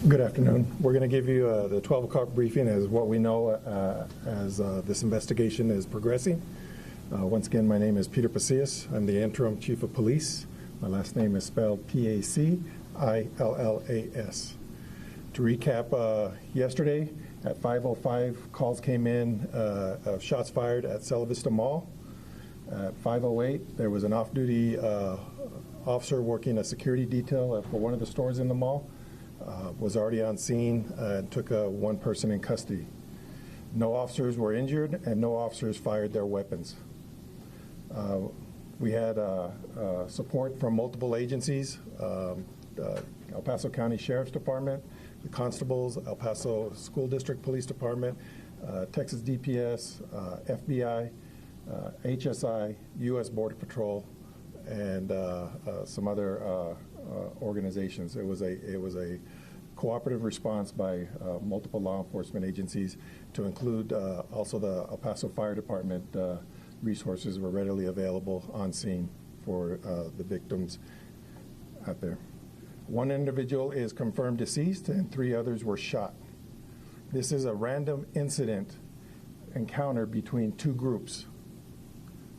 Good afternoon. We're going to give you the 12 o'clock briefing as what we know as this investigation is progressing. Once again, my name is Peter Pasillas. I'm the interim chief of police. My last name is spelled Pacillas. To recap, yesterday at 5:05, calls came in of shots fired at Cielo Vista Mall. At 5:08, there was an off-duty officer working a security detail for one of the stores in the mall. Was already on scene and took one person in custody. No officers were injured and no officers fired their weapons. We had support from multiple agencies, El Paso County Sheriff's Department, the constables, El Paso School District Police Department, Texas DPS, FBI, HSI, U.S. Border Patrol, and some other organizations. It was a cooperative response by multiple law enforcement agencies, to include also the El Paso Fire Department. Resources were readily available on scene for the victims out there. One individual is confirmed deceased and 3 others were shot. This is a random incident encounter between 2 groups.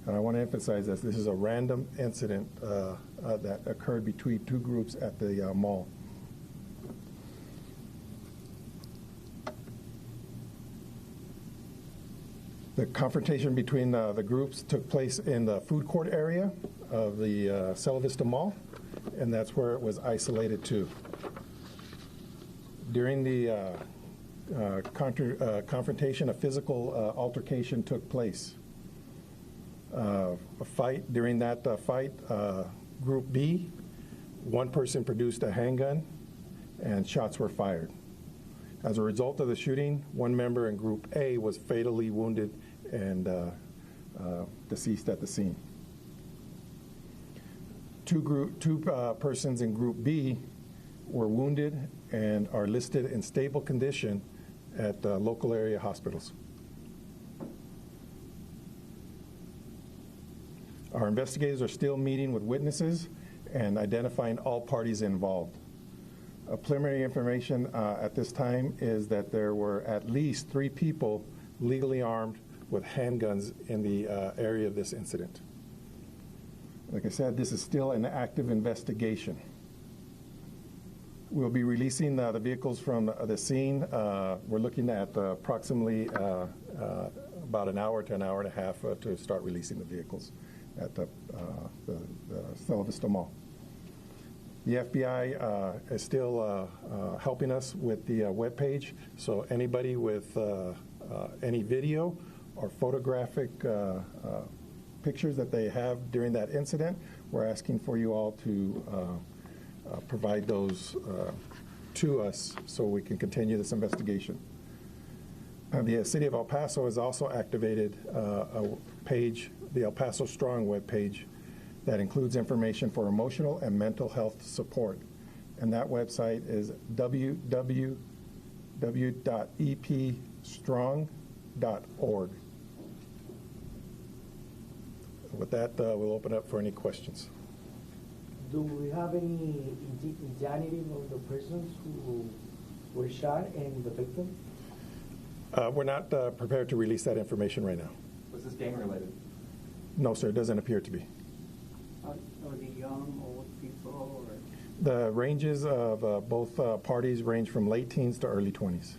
And I want to emphasize this is a random incident that occurred between 2 groups at the mall. The confrontation between the groups took place in the food court area of the Cielo Vista Mall, and that's where it was isolated to. During the confrontation, a physical altercation took place. A fight. During that fight, Group B, 1 person produced a handgun and shots were fired. As a result of the shooting, 1 member in Group A was fatally wounded and deceased at the scene. 2 persons in Group B were wounded and are listed in stable condition at local area hospitals. Our investigators are still meeting with witnesses and identifying all parties involved. Preliminary information at this time is that there were at least 3 people legally armed with handguns in the area of this incident. Like I said, this is still an active investigation. We'll be releasing the vehicles from the scene. We're looking at approximately about an hour to an hour and a half to start releasing the vehicles at the Cielo Vista Mall. The FBI is still helping us with the webpage, so anybody with any video or photographic pictures that they have during that incident, we're asking for you all to provide those to us so we can continue this investigation. The City of El Paso has also activated a page, the El Paso Strong webpage, that includes information for emotional and mental health support. And that website is www.epstrong.org. With that, we'll open up for any questions. Do we have any identity of the persons who were shot and the victim? We're not prepared to release that information right now. Was this gang related? No, sir, it doesn't appear to be. Are they young, old people, or? The ranges of both parties range from late teens to early 20s.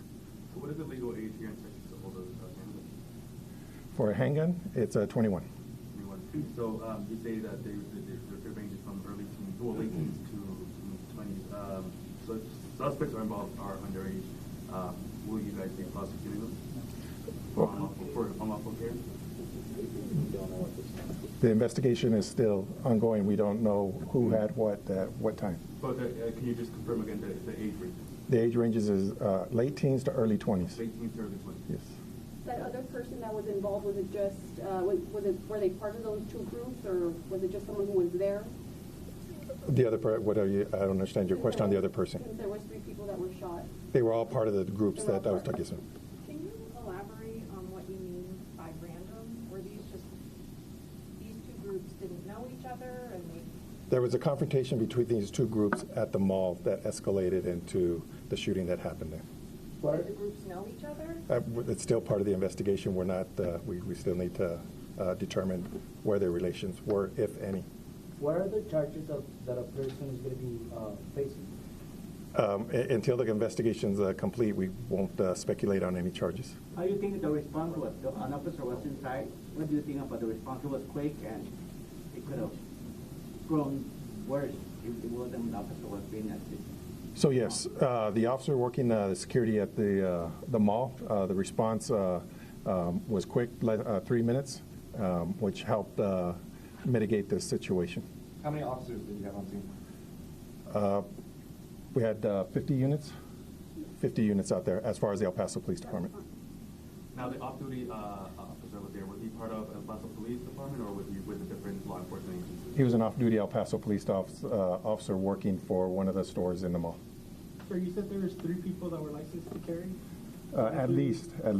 So what is the legal age here in Texas to hold a handgun? For a handgun, it's 21. 21. So you say that they range from early teens, well, late teens to 20s. So if suspects are involved are underage, will you guys be prosecuting them for unlawful care? The investigation is still ongoing. We don't know who had what at what time. But can you just confirm again the age range? The age ranges is late teens to early 20s. Late teens to early 20s. Yes. That other person that was involved, was it just, were they part of those 2 groups, or was it just someone who was there? The other part, what are you, I don't understand your question on the other person. Since there was 3 people that were shot. They were all part of the groups that I was talking about. Can you elaborate on what you mean by random? Were these 2 groups didn't know each other and they There was a confrontation between these two groups at the mall that escalated into the shooting that happened there. Did the groups know each other? It's still part of the investigation. We're not, we still need to determine where their relations were, if any. What are the charges that a person is going to be facing? Until the investigation's complete, we won't speculate on any charges. How do you think the response was? An officer was inside. What do you think about the response? It was quick and it could have grown worse if it wasn't an officer was being assisted. So yes, the officer working the security at the mall, the response was quick, 3 minutes, which helped mitigate this situation. How many officers did you have on scene? We had 50 units out there as far as the El Paso Police Department. Now, the off-duty officer was there. Was he part of El Paso Police Department, or was he with a different law enforcement agency? He was an off-duty El Paso Police officer working for one of the stores in the mall. So you said there was 3 people that were licensed to carry? At least. And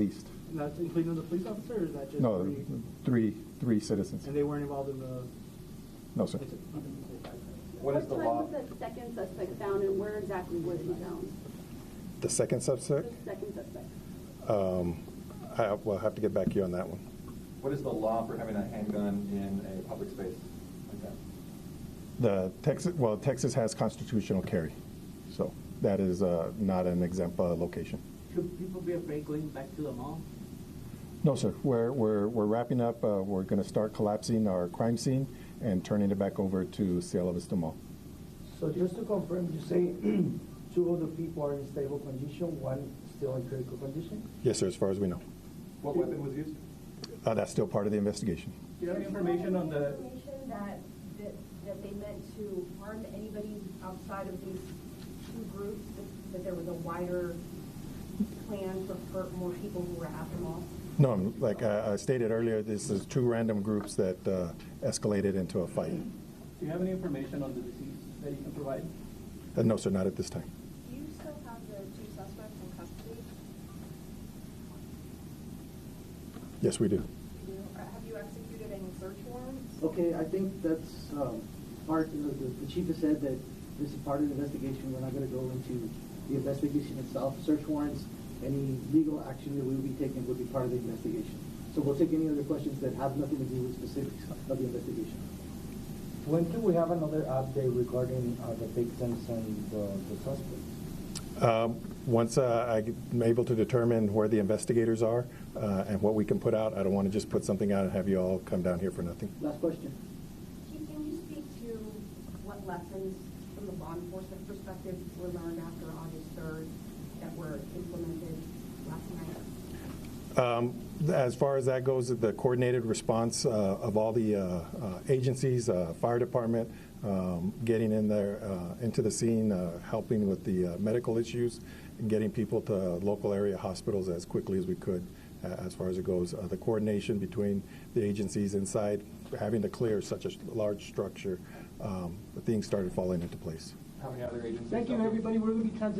that's including the police officer, or is that just No, 3? three citizens. And they weren't involved in the... No, sir. What is the time law? was the second suspect found, and where exactly was he found? The second suspect? The second suspect. We'll have to get back to you on that one. What is the law for having a handgun in a public space like that? Texas has constitutional carry, so that is not an exempt location. Should people be afraid going back to the mall? No, sir. We're wrapping up. We're going to start collapsing our crime scene and turning it back over to Cielo Vista Mall. So just to confirm, you say 2 of the people are in stable condition, 1 still in critical condition? Yes, sir, as far as we know. What weapon was used? That's still part of the investigation. Do you have any information on the... Information that they meant to harm anybody outside of these 2 groups, that there was a wider plan to hurt more people who were at the mall? No, like I stated earlier, this is 2 random groups that escalated into a fight. Do you have any information on the deceased that you can provide? No, sir, not at this time. Do you still have the 2 suspects in custody? Yes, we do. Have you executed any search warrants? Okay, I think that's part, the chief has said that this is part of the investigation. We're not going to go into the investigation itself. Search warrants, any legal action that we will be taking will be part of the investigation. So we'll take any other questions that have nothing to do with specifics of the investigation. When can we have another update regarding the victims and the suspects? Once I'm able to determine where the investigators are and what we can put out, I don't want to just put something out and have you all come down here for nothing. Last question. Chief, can you speak to what lessons from the law enforcement perspective were learned after August 3rd that were implemented last night? As far as that goes, the coordinated response of all the agencies, fire department, getting in there into the scene, helping with the medical issues, and getting people to local area hospitals as quickly as we could. As far as it goes, the coordination between the agencies inside, having to clear such a large structure, things started falling into place. How many other agencies? Thank you, everybody. We're going to be transitioning.